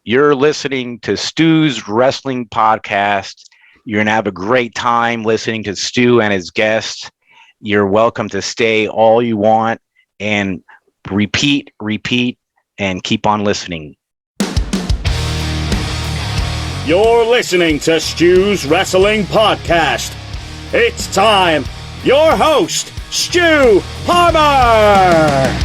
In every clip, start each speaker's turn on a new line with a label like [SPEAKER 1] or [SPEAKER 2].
[SPEAKER 1] You're listening to Stu's Wrestling Podcast. You're going to have a great time listening to Stu and his guests. You're welcome to stay all you want and repeat, and keep on listening.
[SPEAKER 2] You're listening to Stu's Wrestling Podcast. It's time. Your host, Stu Palmer.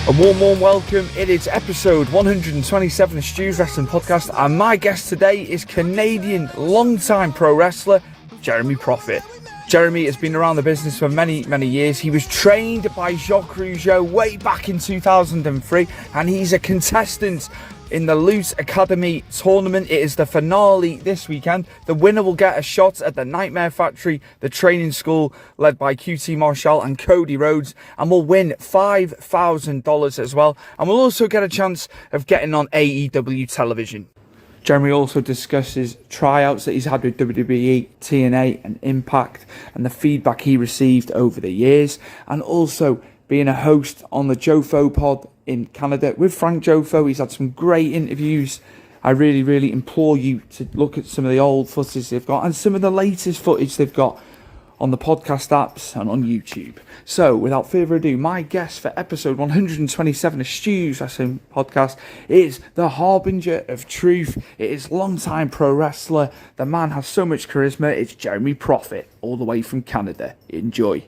[SPEAKER 3] A warm welcome. It is episode 127 of Stu's Wrestling Podcast, and my guest today is Canadian long-time pro wrestler Jeremy Prophet. Jeremy has been around the business for many years. He was trained by Jacques Rougeau way back in 2003, and he's a contestant in the Lutte Academie tournament. It is the finale this weekend. The winner will get a shot at the Nightmare Factory, the training school led by QT Marshall and Cody Rhodes, and will win $5,000 as well. And we'll also get a chance of getting on AEW television. Jeremy also discusses tryouts that he's had with WWE, TNA and Impact, and the feedback he received over the years, and also being a host on the Jofo pod in Canada with Frank Jofo. He's had some great interviews. I really implore you to look at some of the old footage they've got and some of the latest footage they've got on the podcast apps and on YouTube. So, without further ado, my guest for episode 127 of Stu's Wrestling Podcast is the harbinger of truth. It is long-time pro wrestler. The man has so much charisma. It's Jeremy Prophet, all the way from Canada. Enjoy.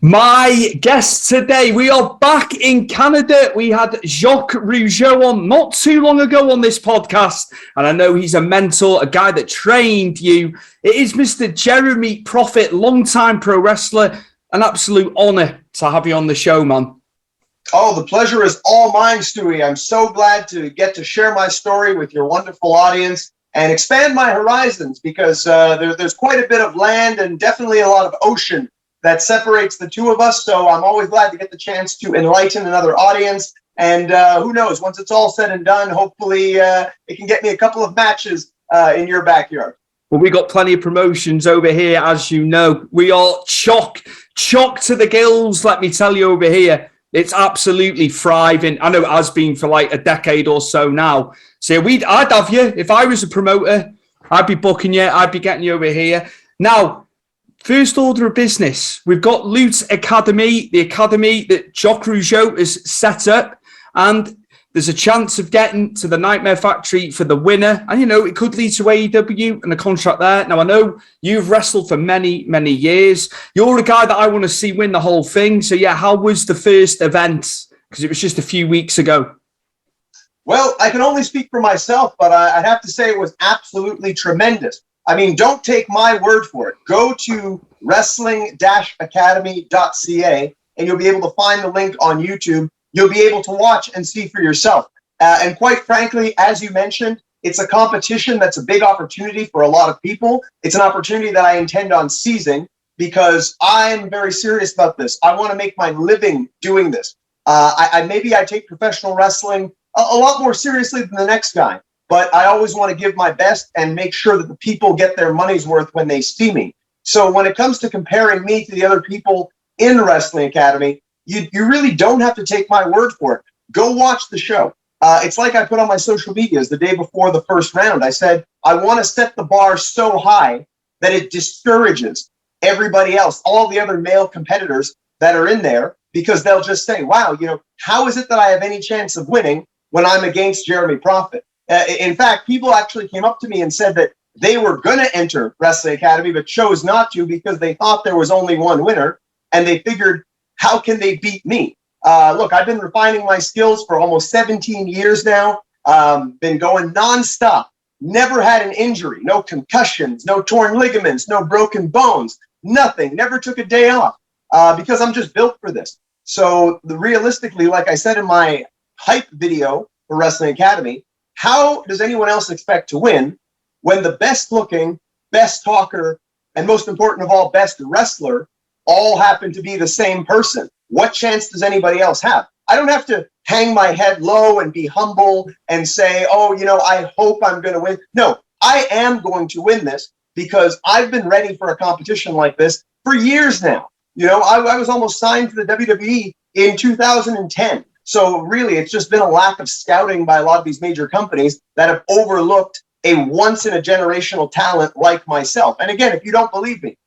[SPEAKER 3] My guest today, we are back in Canada. We had Jacques Rougeau on not too long ago on this podcast, and I know he's a mentor, a guy that trained you. It is Mr. Jeremy Prophet, long-time pro wrestler. An absolute honour to have you on the show, man.
[SPEAKER 4] Oh, the pleasure is all mine, Stewie. I'm so glad to get to share my story with your wonderful audience and expand my horizons, because there's quite a bit of land and definitely a lot of ocean that separates the two of us. So I'm always glad to get the chance to enlighten another audience. And who knows, once it's all said and done, hopefully it can get me a couple of matches in your backyard.
[SPEAKER 3] Well, we got plenty of promotions over here, as you know. We are chock to the gills, let me tell you, over here. It's absolutely thriving. I know it has been for like a decade or so now. So I'd have you. If I was a promoter, I'd be booking you. I'd be getting you over here. Now, first order of business, we've got Lutte Academie, the academy that Jacques Rougeau has set up, and there's a chance of getting to the Nightmare Factory for the winner, and you know, it could lead to AEW and a contract there. Now, I know you've wrestled for many years. You're a guy that I want to see win the whole thing. So yeah, how was the first event? Because it was just a few weeks ago.
[SPEAKER 4] Well, I can only speak for myself, but I'd have to say it was absolutely tremendous. I mean, don't take my word for it. Go to wrestling-academy.ca and you'll be able to find the link on YouTube. You'll be able to watch and see for yourself. And quite frankly, as you mentioned, it's a competition that's a big opportunity for a lot of people. It's an opportunity that I intend on seizing because I'm very serious about this. I want to make my living doing this. Maybe I take professional wrestling a lot more seriously than the next guy. But I always want to give my best and make sure that the people get their money's worth when they see me. So when it comes to comparing me to the other people in the Wrestling Academy, you really don't have to take my word for it. Go watch the show. It's like I put on my social medias the day before the first round. I said, I want to set the bar so high that it discourages everybody else, all the other male competitors that are in there, because they'll just say, wow, you know, how is it that I have any chance of winning when I'm against Jeremy Prophet? In fact, people actually came up to me and said that they were going to enter Wrestling Academy, but chose not to because they thought there was only one winner. And they figured, how can they beat me? Look, I've been refining my skills for almost 17 years now. Been going nonstop. Never had an injury, no concussions, no torn ligaments, no broken bones, nothing. Never took a day off because I'm just built for this. So realistically, like I said in my hype video for Wrestling Academy, how does anyone else expect to win when the best looking, best talker, and most important of all, best wrestler all happen to be the same person? What chance does anybody else have? I don't have to hang my head low and be humble and say, oh, you know, I hope I'm going to win. No, I am going to win this because I've been ready for a competition like this for years now. I was almost signed to the WWE in 2010. So really, it's just been a lack of scouting by a lot of these major companies that have overlooked a once-in-a-generational talent like myself. And again, if you don't believe me,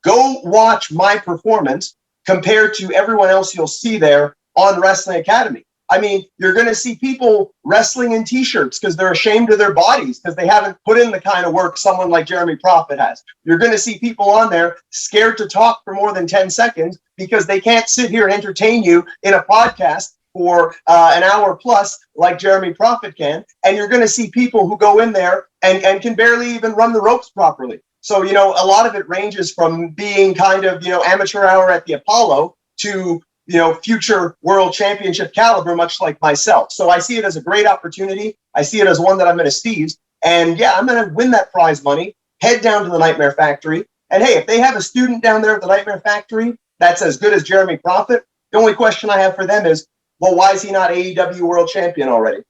[SPEAKER 4] go watch my performance compared to everyone else you'll see there on Wrestling Academy. I mean, you're going to see people wrestling in T-shirts because they're ashamed of their bodies because they haven't put in the kind of work someone like Jeremy Prophet has. You're going to see people on there scared to talk for more than 10 seconds because they can't sit here and entertain you in a podcast for an hour plus like Jeremy Prophet can. And you're going to see people who go in there and can barely even run the ropes properly. So, a lot of it ranges from being kind of, amateur hour at the Apollo to future world championship caliber, much like myself. So I see it as a great opportunity. I see it as one that I'm going to seize. And yeah, I'm going to win that prize money, head down to the Nightmare Factory. And hey, if they have a student down there at the Nightmare Factory that's as good as Jeremy Prophet, the only question I have for them is, well, why is he not AEW world champion already?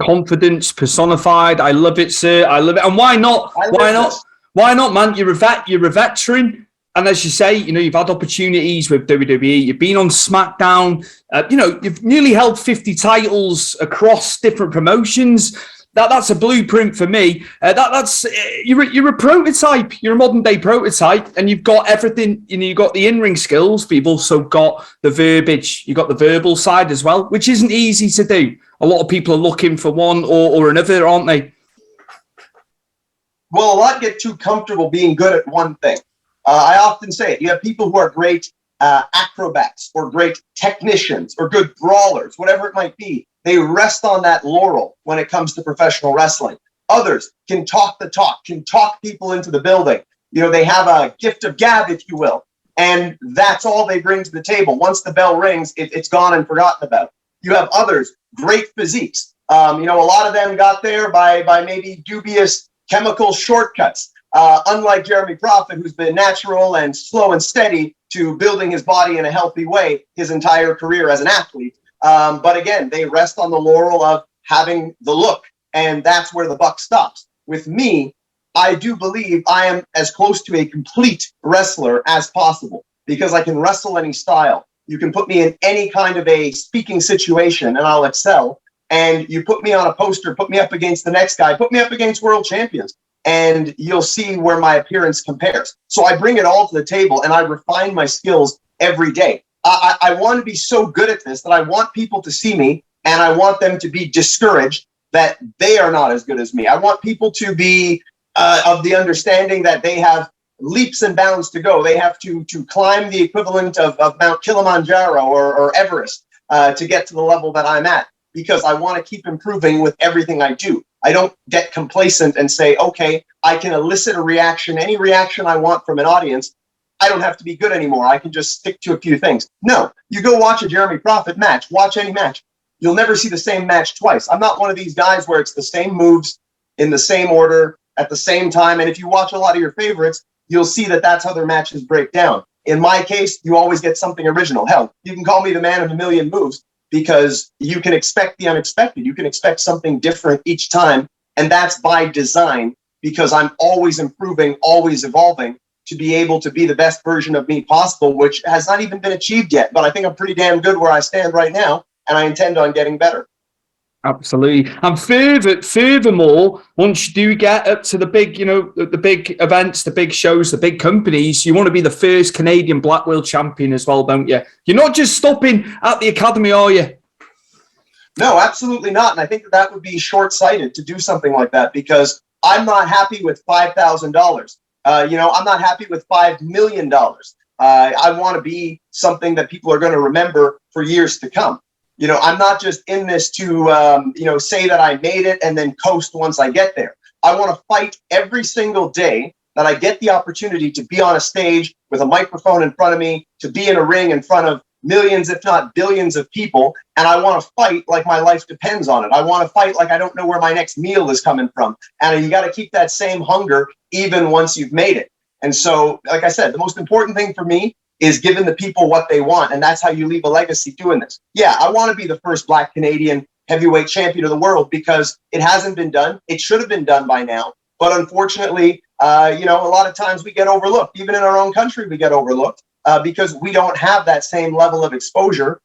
[SPEAKER 3] Confidence personified. I love it, sir. I love it. And why not? Why not? Why not, man? You're a veteran. And as you say, you've had opportunities with WWE. You've been on SmackDown. You've nearly held 50 titles across different promotions. That's a blueprint for me. You're a prototype. You're a modern day prototype, and you've got everything. You've got the in-ring skills, but you've also got the verbiage. You've got the verbal side as well, which isn't easy to do. A lot of people are looking for one or another, aren't they?
[SPEAKER 4] Well, a lot get too comfortable being good at one thing. I often say it. You have people who are great acrobats or great technicians or good brawlers, whatever it might be. They rest on that laurel when it comes to professional wrestling. Others can talk the talk, can talk people into the building. They have a gift of gab, if you will. And that's all they bring to the table. Once the bell rings, it's gone and forgotten about. You have others, great physiques. A lot of them got there by maybe dubious chemical shortcuts. Unlike Jeremy Prophet, who's been natural and slow and steady to building his body in a healthy way his entire career as an athlete. But again, they rest on the laurel of having the look, and that's where the buck stops. With me, I do believe I am as close to a complete wrestler as possible because I can wrestle any style. You can put me in any kind of a speaking situation and I'll excel. And you put me on a poster, put me up against the next guy, put me up against world champions, and you'll see where my appearance compares. So I bring it all to the table and I refine my skills every day. I want to be so good at this that I want people to see me and I want them to be discouraged that they are not as good as me. I want people to be of the understanding that they have leaps and bounds to go. They have to climb the equivalent of Mount Kilimanjaro or Everest to get to the level that I'm at, because I want to keep improving with everything I do. I don't get complacent and say, okay, I can elicit a reaction, any reaction I want from an audience. I don't have to be good anymore. I can just stick to a few things. No, you go watch a Jeremy Prophet match, watch any match. You'll never see the same match twice. I'm not one of these guys where it's the same moves in the same order at the same time. And if you watch a lot of your favorites, you'll see that that's how their matches break down. In my case, you always get something original. Hell, you can call me the man of a million moves because you can expect the unexpected. You can expect something different each time. And that's by design because I'm always improving, always evolving to be able to be the best version of me possible, which has not even been achieved yet. But I think I'm pretty damn good where I stand right now. And I intend on getting better.
[SPEAKER 3] Absolutely. And furthermore, once you do get up to the big, the big events, the big shows, the big companies, you want to be the first Canadian Black World champion as well, don't you? You're not just stopping at the academy, are you?
[SPEAKER 4] No, absolutely not. And I think that would be short-sighted to do something like that because I'm not happy with $5,000. I'm not happy with $5 million. I want to be something that people are going to remember for years to come. I'm not just in this to, say that I made it and then coast once I get there. I want to fight every single day that I get the opportunity to be on a stage with a microphone in front of me, to be in a ring in front of millions, if not billions of people. And I want to fight like my life depends on it. I want to fight like I don't know where my next meal is coming from. And you got to keep that same hunger even once you've made it. And so, like I said, the most important thing for me is giving the people what they want. And that's how you leave a legacy doing this. Yeah, I want to be the first Black Canadian heavyweight champion of the world because it hasn't been done. It should have been done by now. But unfortunately, a lot of times we get overlooked. Even in our own country, we get overlooked because we don't have that same level of exposure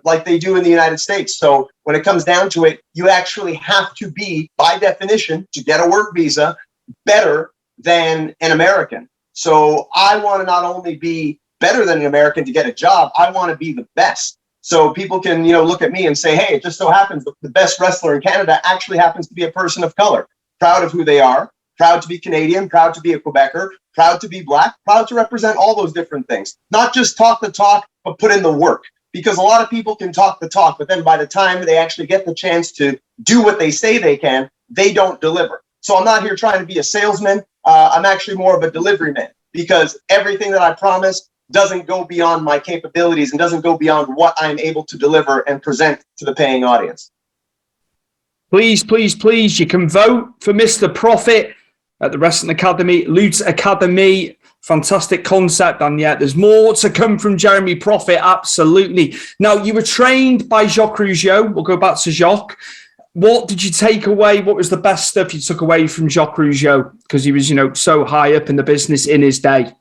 [SPEAKER 4] like they do in the United States. So when it comes down to it, you actually have to be, by definition, to get a work visa, better than an American. So I want to not only be better than an American to get a job, I want to be the best. So people can, look at me and say, hey, it just so happens that the best wrestler in Canada actually happens to be a person of color, proud of who they are, proud to be Canadian, proud to be a Quebecer, proud to be Black, proud to represent all those different things. Not just talk the talk, but put in the work. Because a lot of people can talk the talk, but then by the time they actually get the chance to do what they say they can, they don't deliver. So I'm not here trying to be a salesman. I'm actually more of a delivery man, because everything that I promise doesn't go beyond my capabilities and doesn't go beyond what I'm able to deliver and present to the paying audience.
[SPEAKER 3] Please, please, please, you can vote for Mr. Profit at the Wrestling Academy, Lutte Academie. Fantastic concept, and yet there's more to come from Jeremy Profit, absolutely. Now, you were trained by Jacques Rougeau. We'll go back to Jacques. What did you take away? What was the best stuff you took away from Jacques Rougeau? Because he was, so high up in the business in his day.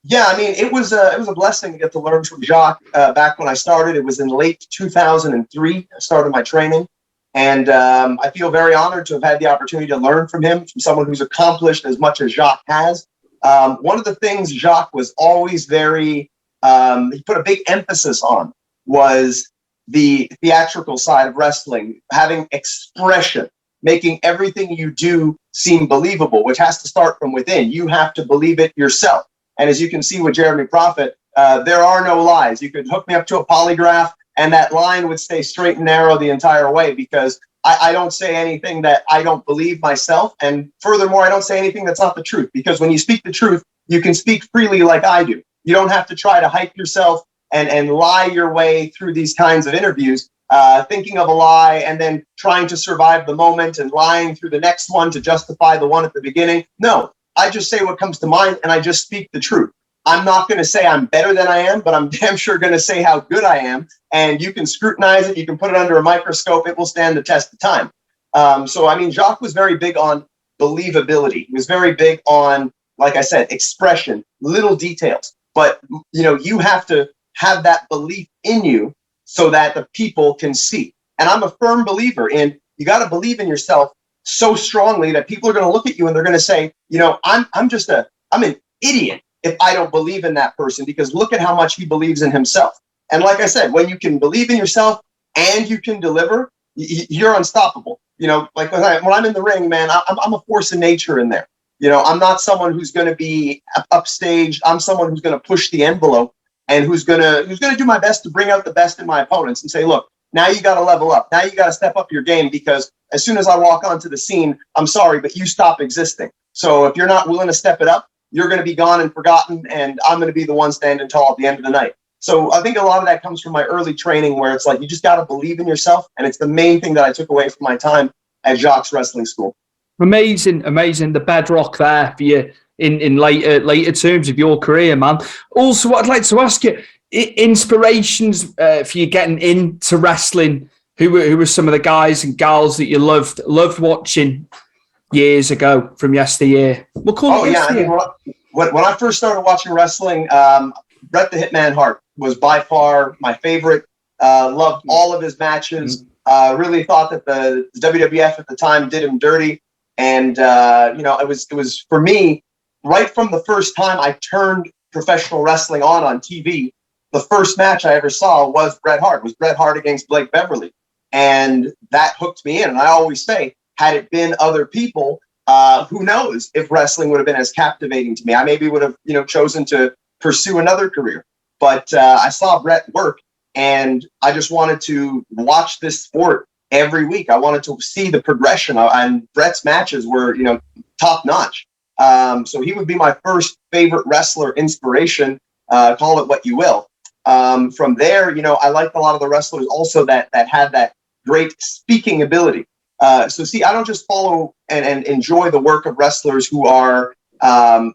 [SPEAKER 4] Yeah, I mean, it was a blessing to get to learn from Jacques back when I started. It was in late 2003. I started my training. And I feel very honored to have had the opportunity to learn from him, from someone who's accomplished as much as Jacques has. One of the things Jacques was always he put a big emphasis on was the theatrical side of wrestling, having expression, making everything you do seem believable, which has to start from within. You have to believe it yourself. And as you can see with Jeremy Profit, there are no lies. You could hook me up to a polygraph and that line would stay straight and narrow the entire way, because I don't say anything that I don't believe myself. And furthermore, I don't say anything that's not the truth, because when you speak the truth, you can speak freely like I do. You don't have to try to hype yourself and lie your way through these kinds of interviews, thinking of a lie and then trying to survive the moment and lying through the next one to justify the one at the beginning. No, I just say what comes to mind and I just speak the truth. I'm not going to say I'm better than I am, but I'm damn sure going to say how good I am. And you can scrutinize it. You can put it under a microscope. It will stand the test of time. So, I mean, Jacques was very big on believability. He was very big on, like I said, expression, little details. But, you have to have that belief in you so that the people can see. And I'm a firm believer in, you got to believe in yourself so strongly that people are going to look at you and they're going to say, I'm an idiot if I don't believe in that person, because look at how much he believes in himself. And like I said, when you can believe in yourself and you can deliver, you're unstoppable. Like when I'm in the ring, man, I'm a force of nature in there. I'm not someone who's going to be upstaged. I'm someone who's going to push the envelope and who's going to do my best to bring out the best in my opponents and say, look, now you got to level up. Now you got to step up your game, because as soon as I walk onto the scene, I'm sorry, but you stop existing. So if you're not willing to step it up, you're going to be gone and forgotten, and I'm going to be the one standing tall at the end of the night. So I think a lot of that comes from my early training, where it's like, you just got to believe in yourself. And it's the main thing that I took away from my time at Jacques Wrestling School.
[SPEAKER 3] Amazing. The bedrock there for you in later terms of your career, man. Also, what I'd like to ask you, inspirations for you getting into wrestling. Who were some of the guys and gals that you loved watching years ago from yesteryear? We'll call it yesteryear.
[SPEAKER 4] When I first started watching wrestling, Bret the Hitman Hart was by far my favorite. Loved all of his matches. Really thought that the WWF at the time did him dirty. And it was for me, right from the first time I turned professional wrestling on TV, the first match I ever saw was Bret Hart against Blake Beverly. And that hooked me in. And I always say, had it been other people, who knows if wrestling would have been as captivating to me. I maybe would have, chosen to pursue another career. But I saw Bret work, and I just wanted to watch this sport every week. I wanted to see the progression, and Bret's matches were, top notch. So he would be my first favorite wrestler inspiration. Call it what you will. From there, I liked a lot of the wrestlers also that had that great speaking ability. So see, I don't just follow and enjoy the work of wrestlers who are,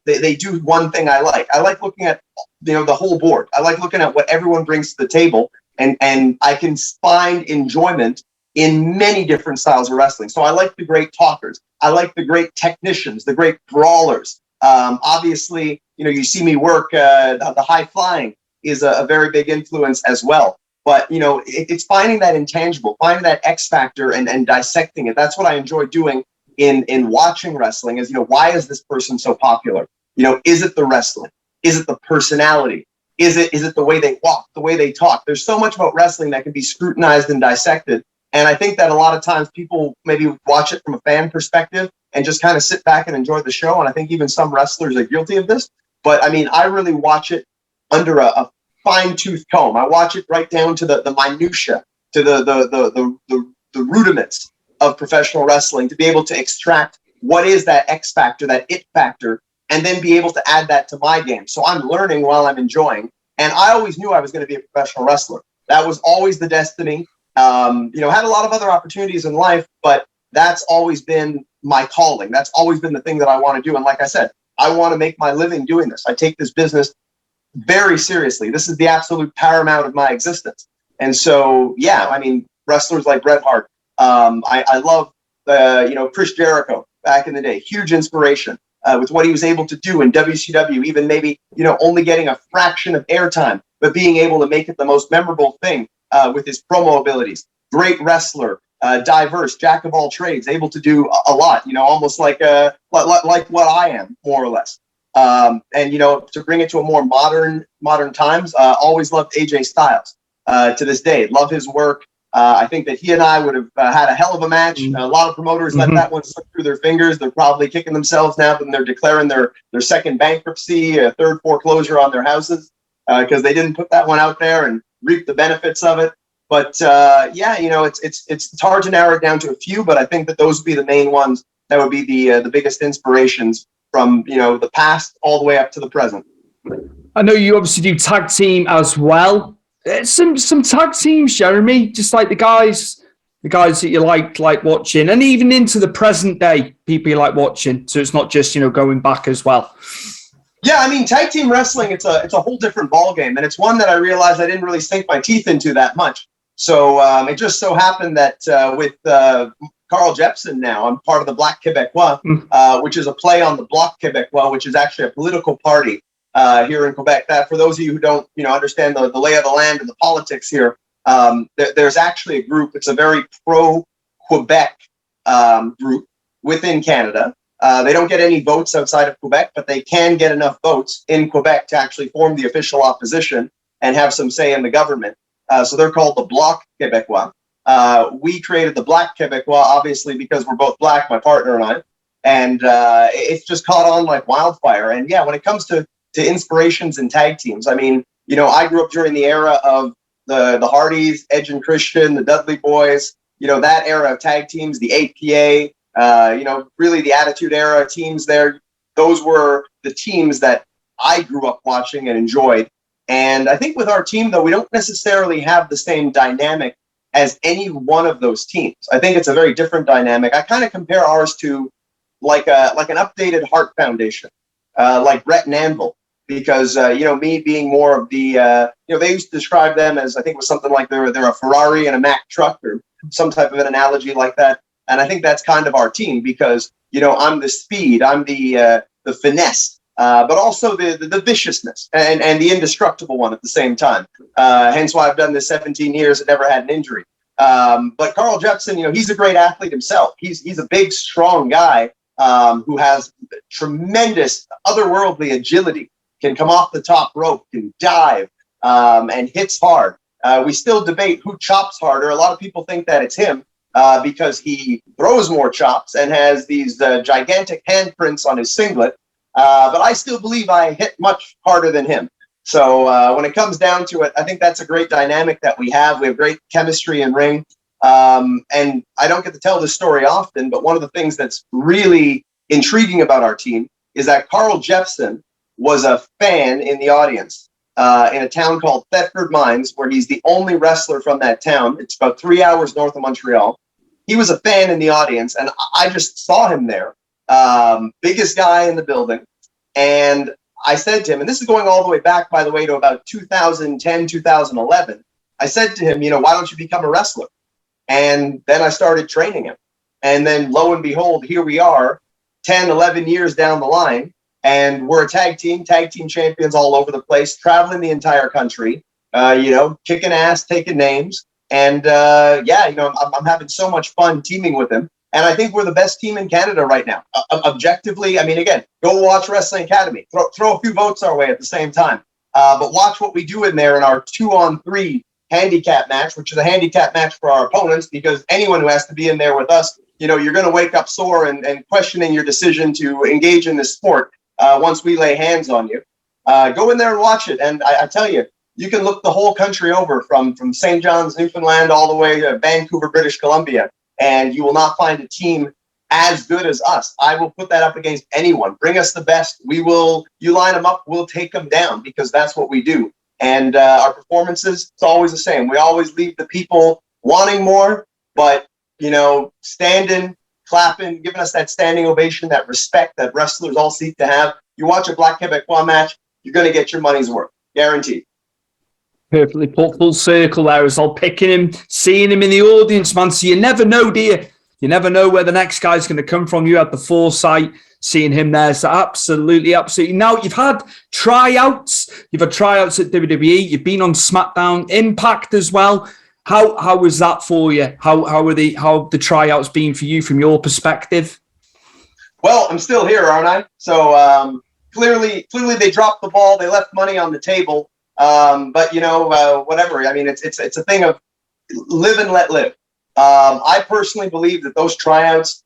[SPEAKER 4] they do one thing I like. I like looking at, the whole board. I like looking at what everyone brings to the table, and I can find enjoyment in many different styles of wrestling. So I like the great talkers. I like the great technicians, the great brawlers. Obviously, you see me work, the high flying is a very big influence as well. But, it's finding that intangible, finding that X factor and dissecting it. That's what I enjoy doing in watching wrestling is, why is this person so popular? Is it the wrestling? Is it the personality? Is it the way they walk, the way they talk? There's so much about wrestling that can be scrutinized and dissected. And I think that a lot of times people maybe watch it from a fan perspective and just kind of sit back and enjoy the show. And I think even some wrestlers are guilty of this. But I mean, I really watch it under a fine-tooth comb. I watch it right down to the minutia, to the rudiments of professional wrestling, to be able to extract what is that X factor, that it factor, and then be able to add that to my game. So I'm learning while I'm enjoying. And I always knew I was going to be a professional wrestler. That was always the destiny. Had a lot of other opportunities in life, but that's always been my calling. That's always been the thing that I want to do. And like I said, I want to make my living doing this. I take this business very seriously. This is the absolute paramount of my existence. And so, yeah, I mean, wrestlers like Bret Hart. I love, Chris Jericho back in the day. Huge inspiration with what he was able to do in WCW, even maybe, only getting a fraction of airtime, but being able to make it the most memorable thing with his promo abilities. Great wrestler, diverse, jack of all trades, able to do a lot, almost like what I am, more or less. And, to bring it to a more modern times, always loved AJ Styles to this day. Love his work. I think that he and I would have had a hell of a match. A lot of promoters let that one slip through their fingers. They're probably kicking themselves now that they're declaring their second bankruptcy, a third foreclosure on their houses because they didn't put that one out there and reap the benefits of it. But it's hard to narrow it down to a few, but I think that those would be the main ones that would be the biggest inspirations from the past all the way up to the present.
[SPEAKER 3] I know you obviously do tag team as well. Some tag teams, Jeremy, just like the guys that you like watching, and even into the present day, people you like watching. So it's not just going back as well.
[SPEAKER 4] Yeah, I mean, tag team wrestling, it's a whole different ballgame, and it's one that I realized I didn't really sink my teeth into that much. So it just so happened that with Karl Jepson now, I'm part of the Black Quebecois, which is a play on the Bloc Quebecois, which is actually a political party here in Quebec. That, for those of you who don't understand the lay of the land and the politics here, there's actually a group. It's a very pro-Quebec group within Canada. They don't get any votes outside of Quebec, but they can get enough votes in Quebec to actually form the official opposition and have some say in the government. So they're called the Bloc Quebecois. We created the Black Quebecois, obviously, because we're both black, my partner and I. And it's just caught on like wildfire. And yeah, when it comes to inspirations in tag teams, I mean, I grew up during the era of the Hardys, Edge and Christian, the Dudley Boys, that era of tag teams, the APA, really the Attitude Era teams there. Those were the teams that I grew up watching and enjoyed. And I think with our team, though, we don't necessarily have the same dynamic as any one of those teams. I think it's a very different dynamic. I kind of compare ours to like an updated Hart Foundation, like Brett and Anvil, because, me being more of the, they used to describe them as, I think it was something like they're a Ferrari and a Mack truck or some type of an analogy like that. And I think that's kind of our team because, I'm the speed, I'm the finesse, but also the viciousness and the indestructible one at the same time. Hence why I've done this 17 years and never had an injury. But Karl Jepson, he's a great athlete himself. He's a big, strong guy who has tremendous otherworldly agility, can come off the top rope, can dive, and hits hard. We still debate who chops harder. A lot of people think that it's him. Because he throws more chops and has these gigantic handprints on his singlet. But I still believe I hit much harder than him. So when it comes down to it, I think that's a great dynamic that we have. We have great chemistry in ring. And I don't get to tell this story often, but one of the things that's really intriguing about our team is that Karl Jepson was a fan in the audience in a town called Thetford Mines, where he's the only wrestler from that town. It's about 3 hours north of Montreal. He was a fan in the audience, and I just saw him there, biggest guy in the building. And I said to him, and this is going all the way back, by the way, to about 2010, 2011. I said to him, why don't you become a wrestler? And then I started training him. And then lo and behold, here we are 10, 11 years down the line. And we're a tag team champions all over the place, traveling the entire country, kicking ass, taking names. And I'm having so much fun teaming with him. And I think we're the best team in Canada right now. Objectively, I mean, again, go watch Wrestling Academy. Throw a few votes our way at the same time. But watch what we do in there in our 2-on-3 handicap match, which is a handicap match for our opponents, because anyone who has to be in there with us, you're going to wake up sore and questioning your decision to engage in this sport once we lay hands on you. Go in there and watch it. And I tell you, you can look the whole country over from St. John's, Newfoundland, all the way to Vancouver, British Columbia, and you will not find a team as good as us. I will put that up against anyone. Bring us the best. You line them up, we'll take them down, because that's what we do. And our performances, it's always the same. We always leave the people wanting more, but, standing, clapping, giving us that standing ovation, that respect that wrestlers all seek to have. You watch a Black Quebecois match, you're going to get your money's worth. Guaranteed.
[SPEAKER 3] Perfectly put, full circle there as well, picking him, seeing him in the audience, man. So you never know, do you? You never know where the next guy's going to come from. You had the foresight, seeing him there. So absolutely. Now, you've had tryouts. You've had tryouts at WWE. You've been on SmackDown, Impact as well. How was that for you? How have the tryouts been for you from your perspective?
[SPEAKER 4] Well, I'm still here, aren't I? So clearly they dropped the ball. They left money on the table. But whatever. I mean, it's a thing of live and let live. I personally believe that those tryouts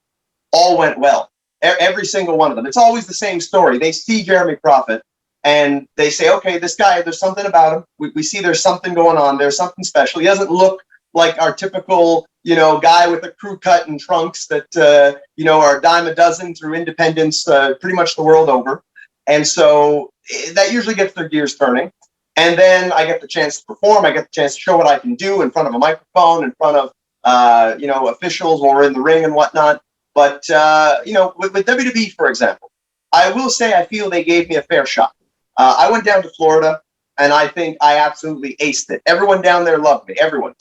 [SPEAKER 4] all went well. Every single one of them. It's always the same story. They see Jeremy Prophet and they say, okay, this guy, there's something about him. We see there's something going on. There's something special. He doesn't look like our typical, guy with a crew cut and trunks that, are a dime a dozen through independence, pretty much the world over. And so that usually gets their gears turning. And then I get the chance to perform. I get the chance to show what I can do in front of a microphone, in front of, officials when we're in the ring and whatnot. But, with WWE, for example, I will say I feel they gave me a fair shot. I went down to Florida, and I think I absolutely aced it. Everyone down there loved me. Everyone.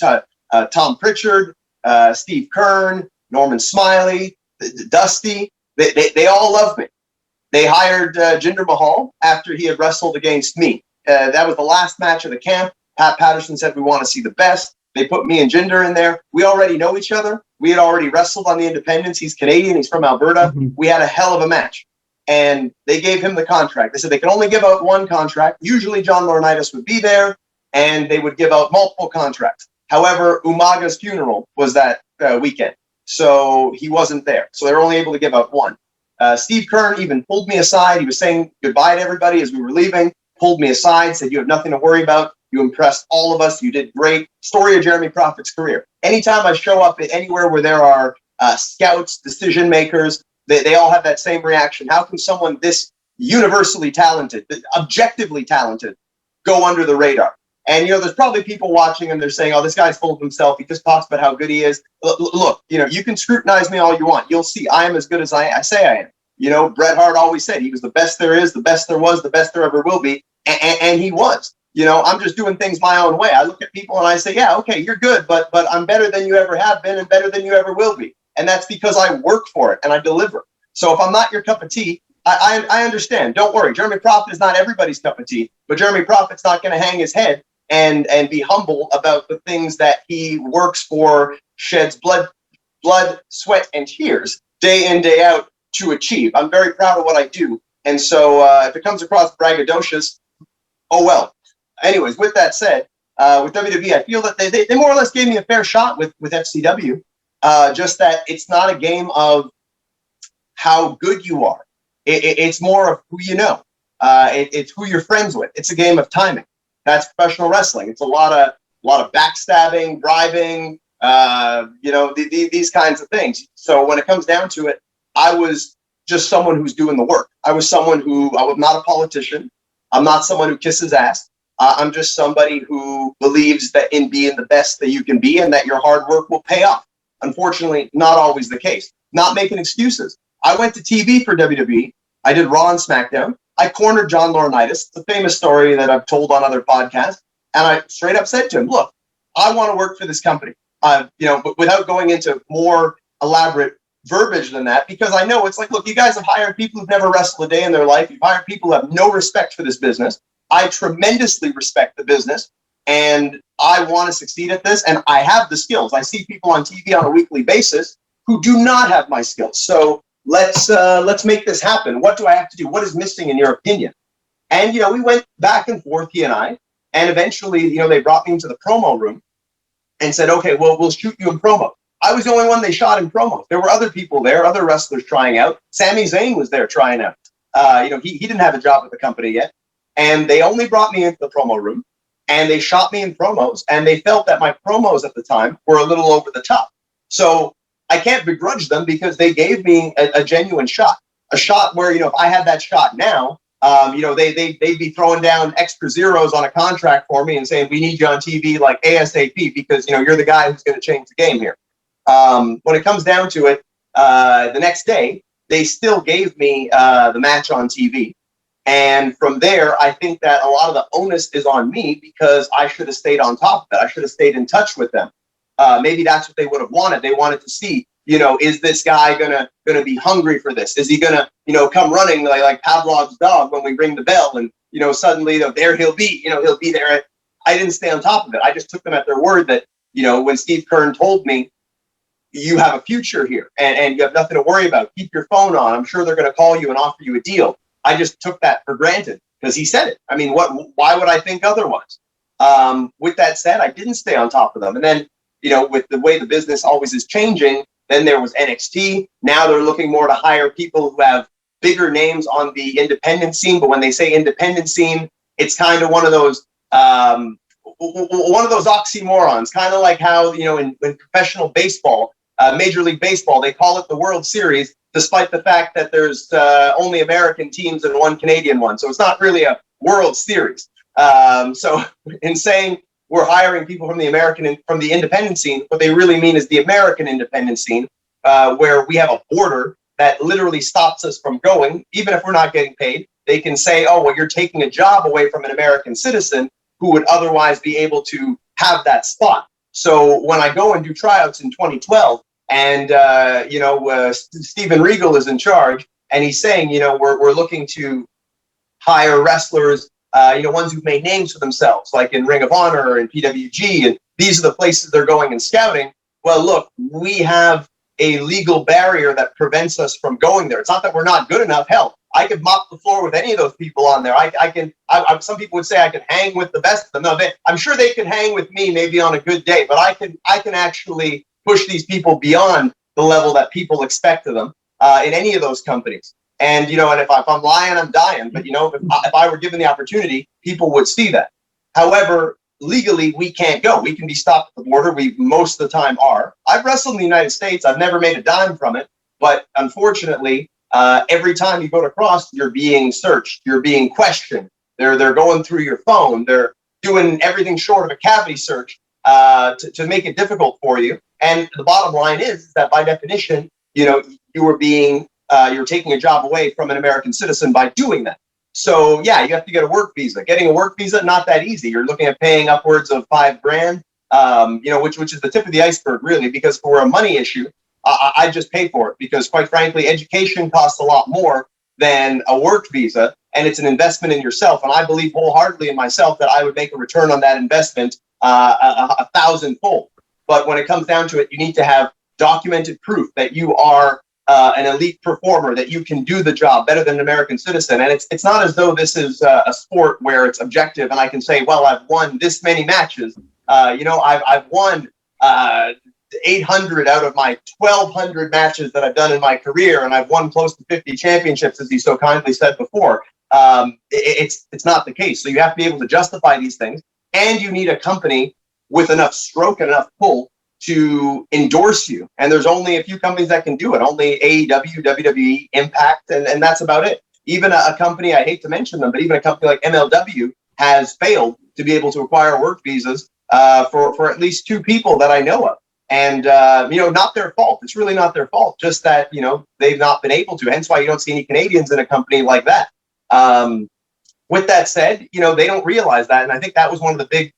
[SPEAKER 4] Tom Pritchard, Steve Kern, Norman Smiley, Dusty. They all loved me. They hired Jinder Mahal after he had wrestled against me. That was the last match of the camp. Pat Patterson said, we want to see the best. They put me and Jinder in there. We already know each other. We had already wrestled on the independents. He's Canadian. He's from Alberta. Mm-hmm. We had a hell of a match. And they gave him the contract. They said they can only give out one contract. Usually John Laurinaitis would be there, and they would give out multiple contracts. However, Umaga's funeral was that weekend, so he wasn't there. So they were only able to give out one. Steve Kern even pulled me aside. He was saying goodbye to everybody as we were leaving, pulled me aside, said, you have nothing to worry about. You impressed all of us. You did great. Story of Jeremy Prophet's career. Anytime I show up at anywhere where there are scouts, decision makers, they all have that same reaction. How can someone this universally talented, objectively talented, go under the radar? And, there's probably people watching and they're saying, oh, this guy's full of himself. He just talks about how good he is. Look, you can scrutinize me all you want. You'll see I am as good as I say I am. Bret Hart always said he was the best there is, the best there was, the best there ever will be. And he was. I'm just doing things my own way. I look at people and I say, yeah, okay, you're good, but I'm better than you ever have been and better than you ever will be. And that's because I work for it and I deliver. So if I'm not your cup of tea, I understand. Don't worry. Jeremy Prophet is not everybody's cup of tea, but Jeremy Prophet's not going to hang his head and be humble about the things that he works for, sheds blood, sweat, and tears day in, day out to achieve. I'm very proud of what I do. And so if it comes across braggadocious, oh well. Anyways, with that said, with WWE, I feel that they more or less gave me a fair shot with FCW. Just that it's not a game of how good you are. It's more of who you know. It's who you're friends with. It's a game of timing. That's professional wrestling. It's a lot of backstabbing, bribing, these kinds of things. So when it comes down to it, I was just someone who's doing the work. I was not a politician. I'm not someone who kisses ass. I'm just somebody who believes that in being the best that you can be and that your hard work will pay off. Unfortunately, not always the case. Not making excuses. I went to TV for WWE. I did Raw and SmackDown. I cornered John Laurinaitis. It's a famous story that I've told on other podcasts. And I straight up said to him, look, I want to work for this company. but without going into more elaborate verbiage than that, because I know it's like, look, you guys have hired people who've never wrestled a day in their life. You've hired people who have no respect for this business. I tremendously respect the business, and I want to succeed at this, and I have the skills. I see people on TV on a weekly basis who do not have my skills. So let's make this happen. What do I have to do? What is missing in your opinion? And, we went back and forth, he and I, and eventually, they brought me into the promo room and said, okay, well, we'll shoot you in promo. I was the only one they shot in promo. There were other people there, other wrestlers trying out. Sami Zayn was there trying out. He didn't have a job at the company yet. And they only brought me into the promo room, and they shot me in promos, and they felt that my promos at the time were a little over the top. So I can't begrudge them, because they gave me a genuine shot, a shot where, if I had that shot now, they'd be throwing down extra zeros on a contract for me and saying, we need you on TV like ASAP, because, you're the guy who's going to change the game here. When it comes down to it, the next day, they still gave me the match on TV. And from there, I think that a lot of the onus is on me, because I should have stayed on top of it. I should have stayed in touch with them. Maybe that's what they would have wanted. They wanted to see, is this guy gonna be hungry for this? Is he gonna, come running like Pavlov's dog when we ring the bell, and suddenly there he'll be, he'll be there. I didn't stay on top of it. I just took them at their word that, when Steve Kern told me, you have a future here, and you have nothing to worry about. Keep your phone on. I'm sure they're going to call you and offer you a deal. I just took that for granted because he said it. I mean, why would I think otherwise? With that said, I didn't stay on top of them. And then, with the way the business always is changing, then there was NXT. Now they're looking more to hire people who have bigger names on the independent scene. But when they say independent scene, it's kind of one of those oxymorons, kind of like how, in professional baseball, Major League Baseball, they call it the World Series, despite the fact that there's only American teams and one Canadian one. So it's not really a World Series. So in saying we're hiring people from the independent scene, what they really mean is the American independent scene, where we have a border that literally stops us from going, even if we're not getting paid. They can say, oh, well, you're taking a job away from an American citizen who would otherwise be able to have that spot. So when I go and do tryouts in 2012, and Steven Regal is in charge, and he's saying, we're looking to hire wrestlers, ones who've made names for themselves, like in Ring of Honor and PWG, and these are the places they're going and scouting. Well, look, we have a legal barrier that prevents us from going there. It's not that we're not good enough. Hell, I could mop the floor with any of those people on there. Some people would say I could hang with the best of them. No, I'm sure they could hang with me maybe on a good day, but I can actually push these people beyond the level that people expect of them in any of those companies. And, and if I'm lying, I'm dying. But, if I were given the opportunity, people would see that. However, legally, we can't go. We can be stopped at the border. We most of the time are. I've wrestled in the United States. I've never made a dime from it. But unfortunately, every time you go to cross, you're being searched. You're being questioned. They're going through your phone. They're doing everything short of a cavity search to make it difficult for you. And the bottom line is that by definition, you're taking a job away from an American citizen by doing that. So yeah, you have to get a work visa. Getting a work visa, not that easy. You're looking at paying upwards of $5,000, which is the tip of the iceberg, really, because for a money issue, I just pay for it because, quite frankly, education costs a lot more than a work visa, and it's an investment in yourself. And I believe wholeheartedly in myself that I would make a return on that investment 1,000-fold. But when it comes down to it, you need to have documented proof that you are an elite performer, that you can do the job better than an American citizen. And it's not as though this is a sport where it's objective and I can say, well, I've won this many matches. I've won 800 out of my 1,200 matches that I've done in my career, and I've won close to 50 championships, as you so kindly said before. It's not the case. So you have to be able to justify these things, and you need a company with enough stroke and enough pull to endorse you. And there's only a few companies that can do it. Only AEW, WWE, Impact, and that's about it. Even a company, I hate to mention them, but even a company like MLW has failed to be able to acquire work visas for at least two people that I know of. And, not their fault. It's really not their fault. Just that, they've not been able to. Hence why you don't see any Canadians in a company like that. With that said, they don't realize that. And I think that was one of the big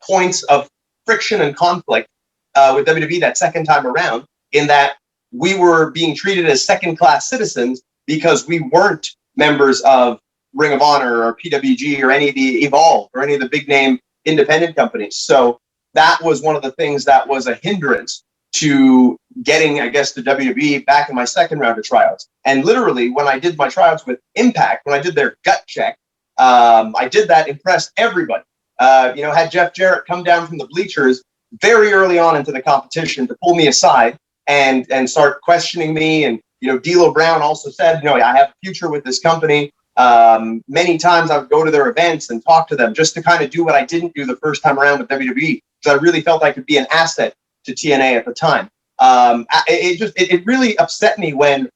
[SPEAKER 4] points of friction and conflict with WWE that second time around, in that we were being treated as second-class citizens because we weren't members of Ring of Honor or PWG or any of the Evolve or any of the big name independent companies. So that was one of the things that was a hindrance to getting, I guess, the WWE back in my second round of tryouts. And literally, when I did my tryouts with Impact, when I did their gut check, I did that, impressed everybody. Had Jeff Jarrett come down from the bleachers very early on into the competition to pull me aside and start questioning me. And, D'Lo Brown also said, I have a future with this company. Many times I would go to their events and talk to them just to kind of do what I didn't do the first time around with WWE, because I really felt I could be an asset to TNA at the time. It really upset me when